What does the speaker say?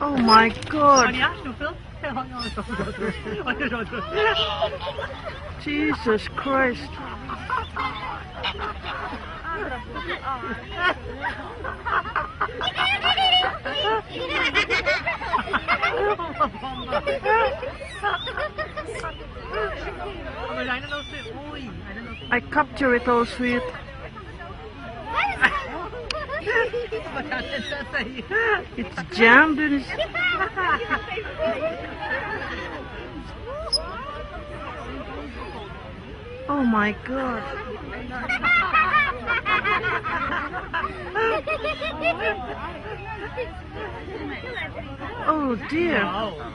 Oh my God. Jesus Christ. I capture it all sweet. It's jammed in his... Oh my God. Oh dear. Wow.